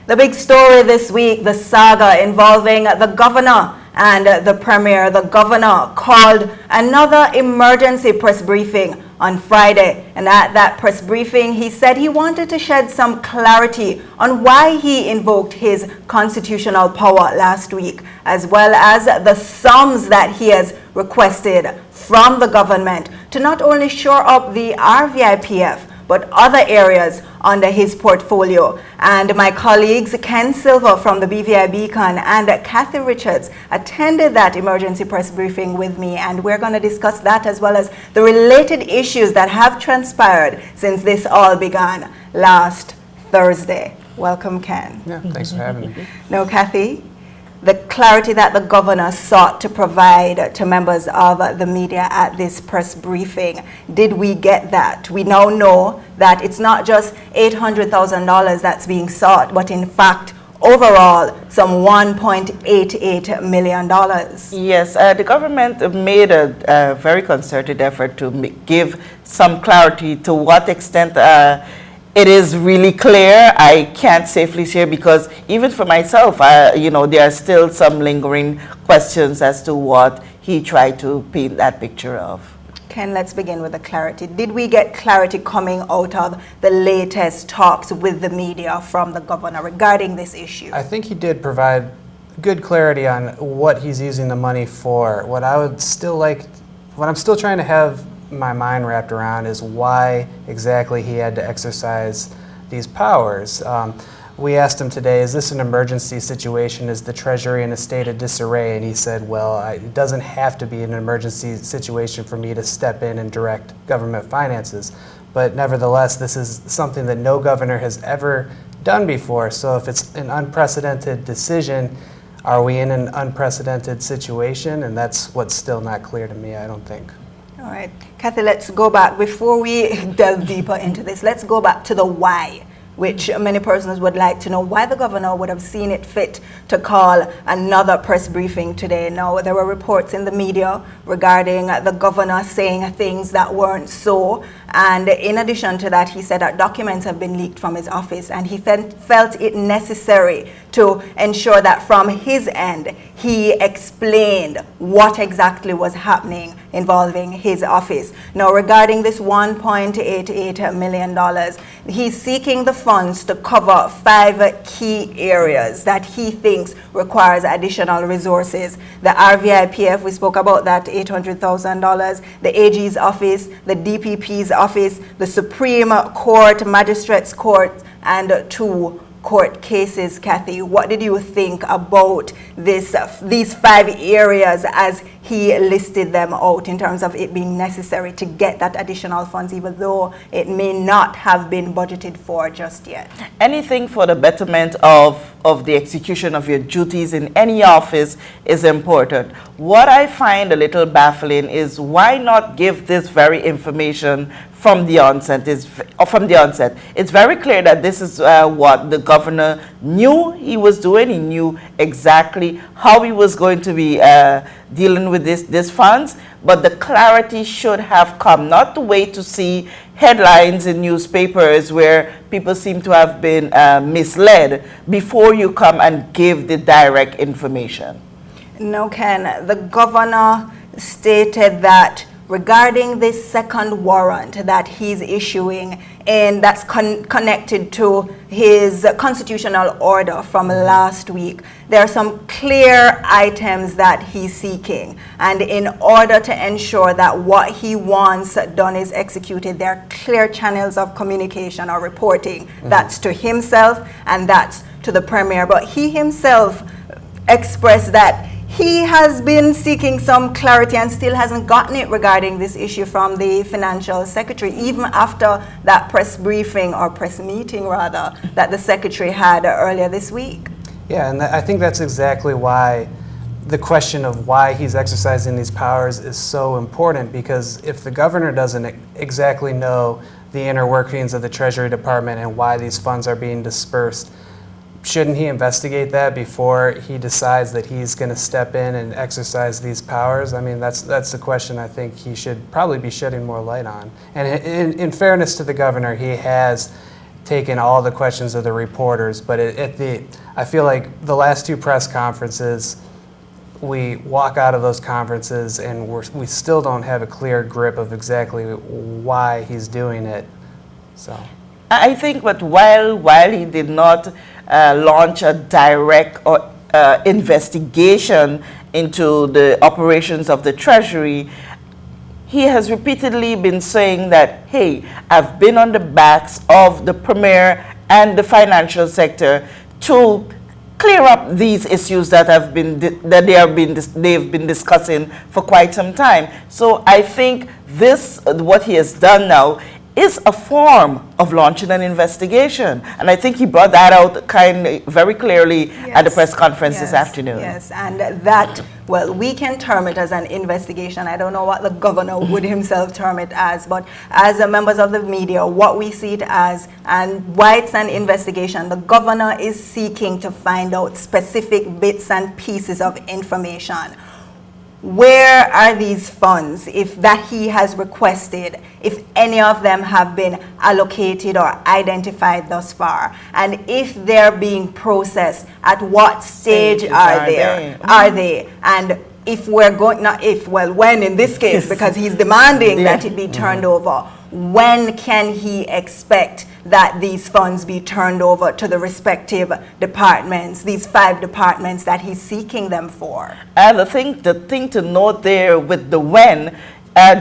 The big story this week, the saga involving the governor and the premier. The governor called another emergency press briefing on Friday, and at that press briefing he said he wanted to shed some clarity on why he invoked his constitutional power last week, as well as the sums that he has requested from the government to not only shore up the RVIPF but other areas under his portfolio. And my colleagues Ken Silver from the BVI Beacon and Kathy Richards attended that emergency press briefing with me, and we're going to discuss that as well as the related issues that have transpired since this all began last Thursday. Welcome, Ken. Yeah, thanks for having me. Now, Kathy, the clarity that the governor sought to provide to members of the media at this press briefing, did we get that? We now know that it's not just $800,000 that's being sought, but in fact, overall, some $1.88 million. Yes, the government made a very concerted effort to give some clarity to what extent it is really clear. I can't safely share because even for myself, there are still some lingering questions as to what he tried to paint that picture of. Ken, let's begin with the clarity. Did we get clarity coming out of the latest talks with the media from the governor regarding this issue? I think he did provide good clarity on what he's using the money for. What I'm still trying to have my mind wrapped around is why exactly he had to exercise these powers. We asked him today, is this an emergency situation? Is the Treasury in a state of disarray? And he said, well, it doesn't have to be an emergency situation for me to step in and direct government finances. But nevertheless, this is something that no governor has ever done before. So if it's an unprecedented decision, are we in an unprecedented situation? And that's what's still not clear to me, I don't think. All right, Kathy, let's go back. Before we delve deeper into this, let's go back to the why, which many persons would like to know why the governor would have seen it fit to call another press briefing today. Now, there were reports in the media regarding the governor saying things that weren't so. And in addition to that, he said that documents have been leaked from his office, and he felt it necessary to ensure that from his end, he explained what exactly was happening involving his office. Now, regarding this $1.88 million, he's seeking the funds to cover 5 key areas that he thinks requires additional resources. The RVIPF, we spoke about that, $800,000, the AG's office, the DPP's office, the Supreme Court, Magistrates Court, and 2 court cases. Kathy, what did you think about these 5 areas as he listed them out in terms of it being necessary to get that additional funds, even though it may not have been budgeted for just yet? Anything for the betterment of the execution of your duties in any office is important. What I find a little baffling is why not give this very information from the onset. It's very clear that this is what the governor knew he was doing. He knew exactly how he was going to be dealing with these funds, but the clarity should have come, not to wait to see headlines in newspapers where people seem to have been misled before you come and give the direct information. No, Ken, the governor stated that regarding this second warrant that he's issuing, and that's connected to his constitutional order from last week, there are some clear items that he's seeking. And in order to ensure that what he wants done is executed, there are clear channels of communication or reporting. That's to himself and that's to the premier. But he himself expressed that he has been seeking some clarity and still hasn't gotten it regarding this issue from the financial secretary, even after that press briefing, or press meeting rather, that the secretary had earlier this week. Yeah, and I think that's exactly why the question of why he's exercising these powers is so important, because if the governor doesn't exactly know the inner workings of the Treasury Department and why these funds are being dispersed, shouldn't he investigate that before he decides that he's going to step in and exercise these powers? I mean, that's the question I think he should probably be shedding more light on. And in fairness to the governor, he has taken all the questions of the reporters, but I feel like the last two press conferences, we walk out of those conferences and we still don't have a clear grip of exactly why he's doing it. So I think that while he did not launch a direct or investigation into the operations of the Treasury, he has repeatedly been saying that, hey, I've been on the backs of the Premier and the financial sector to clear up these issues that they've been discussing for quite some time. So I think what he has done now is a form of launching an investigation, and I think he brought that out very clearly at the press conference this afternoon. Yes, and that, well, we can term it as an investigation. I don't know what the governor would himself term it as, but as members of the media, what we see it as, and why it's an investigation, the governor is seeking to find out specific bits and pieces of information. Where are these funds, if that he has requested, if any of them have been allocated or identified thus far, and if they're being processed, at what stage are they? And if we're going, not if, well, when in this case, because he's demanding that it be turned over, when can he expect that these funds be turned over to the respective departments, these 5 departments that he's seeking them for? The thing to note there with the when,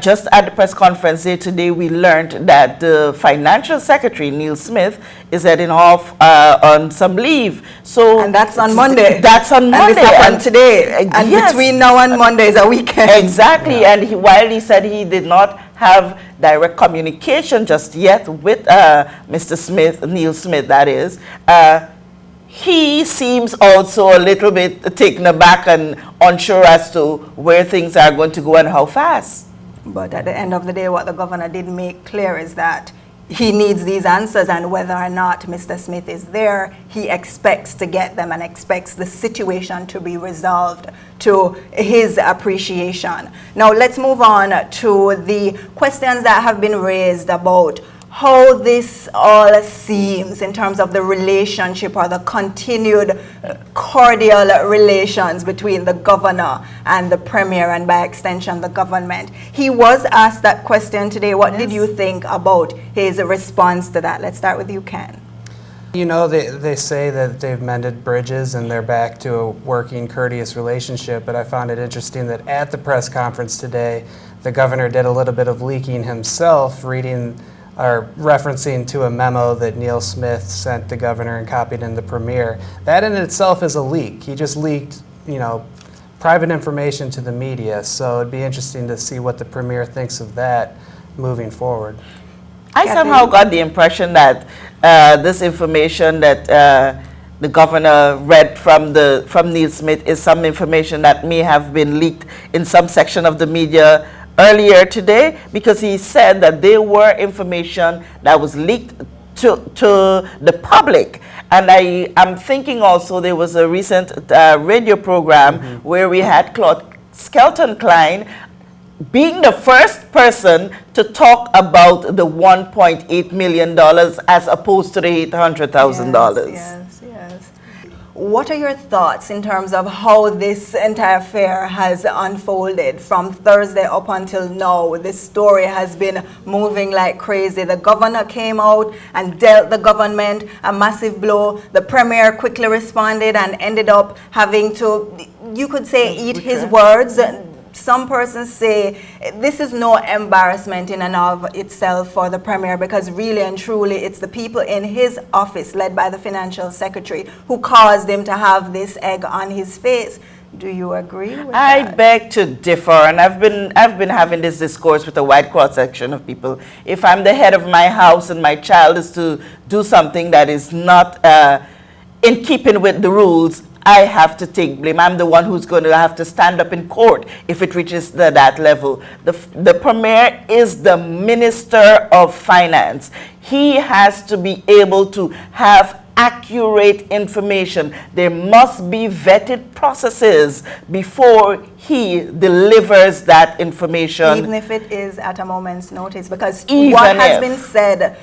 just at the press conference here today, we learned that the financial secretary, Neil Smith, is heading off on some leave. And that's on Monday. That's on Monday. And this happened today. And yes, between now and Monday is a weekend. Exactly. Yeah. And while he said he did not have direct communication just yet with Mr. Smith, Neil Smith, that is, he seems also a little bit taken aback and unsure as to where things are going to go and how fast. But at the end of the day, what the governor did make clear is that he needs these answers, and whether or not Mr. Smith is there, he expects to get them and expects the situation to be resolved to his appreciation. Now let's move on to the questions that have been raised about how this all seems in terms of the relationship or the continued cordial relations between the governor and the Premier, and by extension the government. He was asked that question today. What did you think about his response to that? Let's start with you, Ken. You know, they say that they've mended bridges and they're back to a working, courteous relationship, but I found it interesting that at the press conference today, the governor did a little bit of leaking himself, referencing to a memo that Neil Smith sent the governor and copied in the Premier. That in itself is a leak. He just leaked, private information to the media, so it'd be interesting to see what the Premier thinks of that moving forward. I somehow got the impression that this information that the governor read from Neil Smith is some information that may have been leaked in some section of the media earlier today, because he said that there were information that was leaked to the public. And I'm thinking also there was a recent radio program where we had Claude Skelton-Klein being the first person to talk about the $1.8 million as opposed to the $800,000. Yes. What are your thoughts in terms of how this entire affair has unfolded from Thursday up until now? This story has been moving like crazy. The governor came out and dealt the government a massive blow. The Premier quickly responded and ended up having to, you could say, eat his words. Some persons say this is no embarrassment in and of itself for the Premier, because really and truly it's the people in his office, led by the financial secretary, who caused him to have this egg on his face. Do you agree with that? I beg to differ, and I've been having this discourse with a wide cross-section of people. If I'm the head of my house and my child is to do something that is not in keeping with the rules, I have to take blame. I'm the one who's going to have to stand up in court if it reaches that level. The Premier is the Minister of Finance. He has to be able to have accurate information. There must be vetted processes before he delivers that information. Even if it is at a moment's notice, because what has been said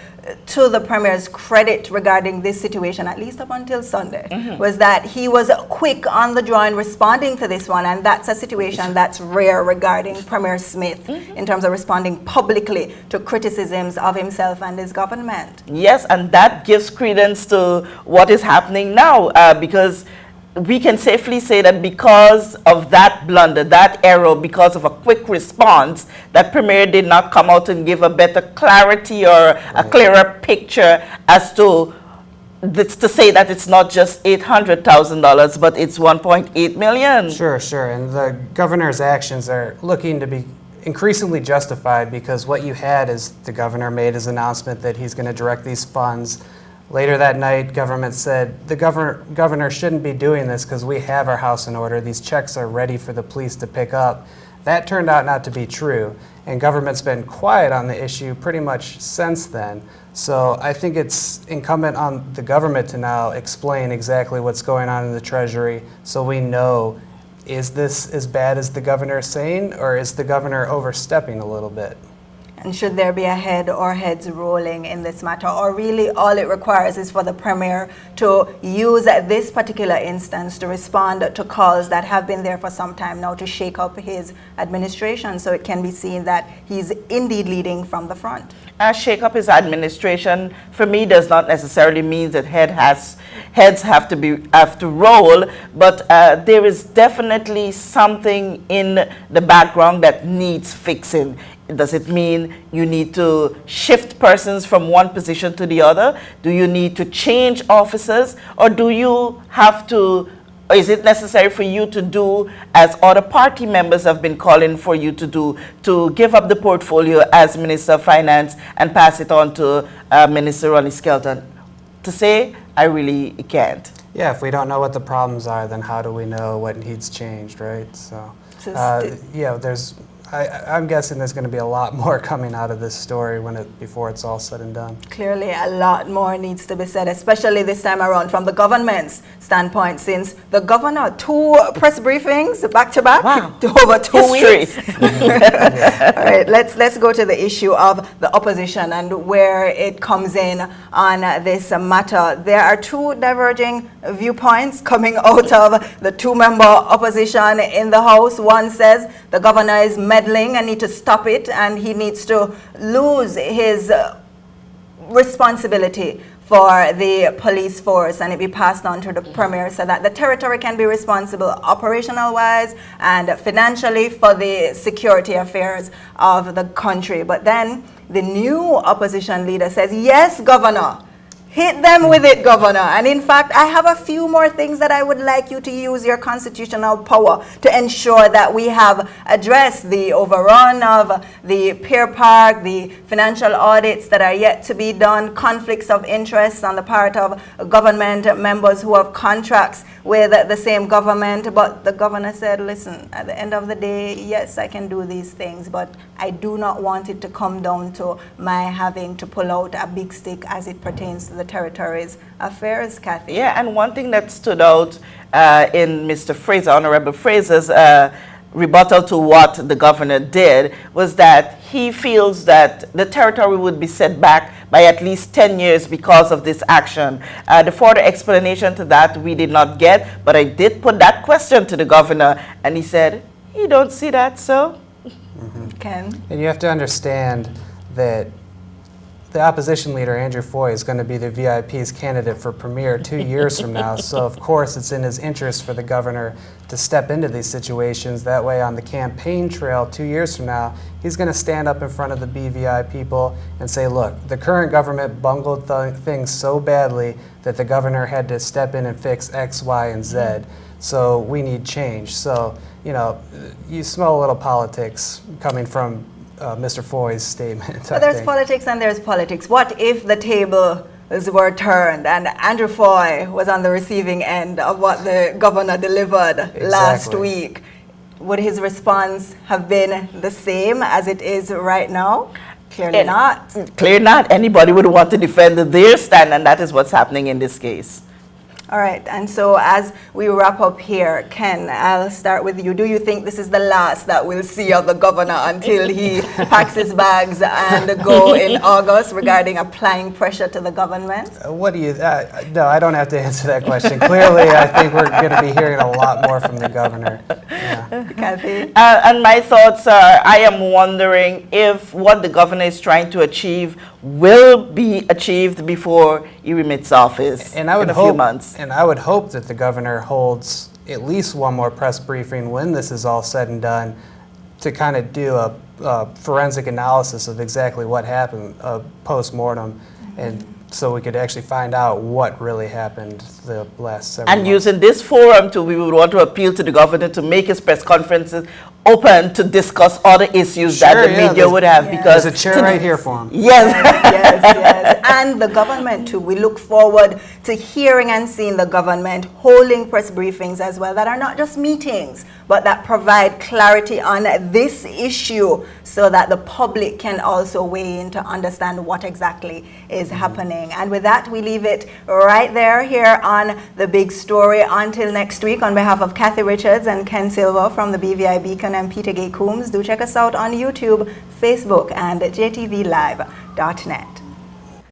to the Premier's credit regarding this situation, at least up until Sunday, was that he was quick on the draw in responding to this one, and that's a situation that's rare regarding Premier Smith in terms of responding publicly to criticisms of himself and his government. Yes, and that gives credence to what is happening now, because we can safely say that because of that blunder, that error, because of a quick response, that Premier did not come out and give a better clarity or a clearer picture as to say that it's not just $800,000, but it's 1.8 million. Sure. And the governor's actions are looking to be increasingly justified because what you had is the governor made his announcement that he's going to direct these funds. Later that night, government said the governor shouldn't be doing this because we have our house in order. These checks are ready for the police to pick up. That turned out not to be true, and government's been quiet on the issue pretty much since then. So I think it's incumbent on the government to now explain exactly what's going on in the Treasury so we know, is this as bad as the governor is saying, or is the governor overstepping a little bit? And should there be a head or heads rolling in this matter? Or really all it requires is for the Premier to use this particular instance to respond to calls that have been there for some time now to shake up his administration so it can be seen that he's indeed leading from the front. Shake up his administration, for me, does not necessarily mean that heads have to roll, but there is definitely something in the background that needs fixing. Does it mean you need to shift persons from one position to the other? Do you need to change officers? Or do you have to, or is it necessary for you to do as other party members have been calling for you to do, to give up the portfolio as Minister of Finance and pass it on to Minister Ronnie Skelton? To say, I really can't. Yeah, if we don't know what the problems are, then how do we know what needs changed, right? So, I'm guessing there's going to be a lot more coming out of this story before it's all said and done. Clearly, a lot more needs to be said, especially this time around from the government's standpoint, since the governor, 2 press briefings back to back, over 2 weeks. All right, let's go to the issue of the opposition and where it comes in on this matter. There are 2 diverging viewpoints coming out of the 2-member opposition in the House. One says the governor is meddling and need to stop it, and he needs to lose his responsibility for the police force and it be passed on to the Premier so that the territory can be responsible operational wise and financially for the security affairs of the country. But then the new opposition leader says, yes, Governor, hit them with it, Governor. And in fact, I have a few more things that I would like you to use your constitutional power to ensure that we have addressed the overrun of the Pier Park, the financial audits that are yet to be done, conflicts of interest on the part of government members who have contracts with the same government. But the governor said, listen, at the end of the day, yes, I can do these things, but I do not want it to come down to my having to pull out a big stick as it pertains to the territory's affairs, Kathy. Yeah, and one thing that stood out in Mr. Fraser, Honorable Fraser's rebuttal to what the governor did was that he feels that the territory would be set back by at least 10 years because of this action. The further explanation to that we did not get, but I did put that question to the governor, and he said, you don't see that, so? Ken? And you have to understand that the opposition leader, Andrew Foy, is going to be the VIP's candidate for Premier 2 years from now. So, of course, it's in his interest for the governor to step into these situations. That way, on the campaign trail 2 years from now, he's going to stand up in front of the BVI people and say, look, the current government bungled things so badly that the governor had to step in and fix X, Y, and Z. So we need change. So, you know, you smell a little politics coming from Mr. Foy's statement. But there's politics and there's politics. What if the tables were turned and Andrew Foy was on the receiving end of what the governor delivered last week? Would his response have been the same as it is right now? Clearly not. Clearly not. Anybody would want to defend their stand, and that is what's happening in this case. All right, and so as we wrap up here, Ken, I'll start with you. Do you think this is the last that we'll see of the governor until he packs his bags and go in August regarding applying pressure to the government? What do you, no, I don't have to answer that question. Clearly, I think we're going to be hearing a lot more from the governor. Yeah. Kathy? And my thoughts are, I am wondering if what the governor is trying to achieve will be achieved before he remits office And I would in a hope, few months. And I would hope that the governor holds at least one more press briefing when this is all said and done to kind of do a forensic analysis of exactly what happened post-mortem, and so we could actually find out what really happened the last several And months. using this forum, we would want to appeal to the governor to make his press conferences open to discuss other issues that Sure, the yeah, media there's- would have. Yeah. Because There's a chair to- right here for him. Yes. Yes. And the government too. We look forward to hearing and seeing the government holding press briefings as well that are not just meetings, but that provide clarity on this issue so that the public can also weigh in to understand what exactly is happening. And with that, we leave it right there here on The Big Story. Until next week, on behalf of Kathy Richards and Ken Silva from the BVI Beacon and Peter Gay Coombs, do check us out on YouTube, Facebook, and jtvlive.net.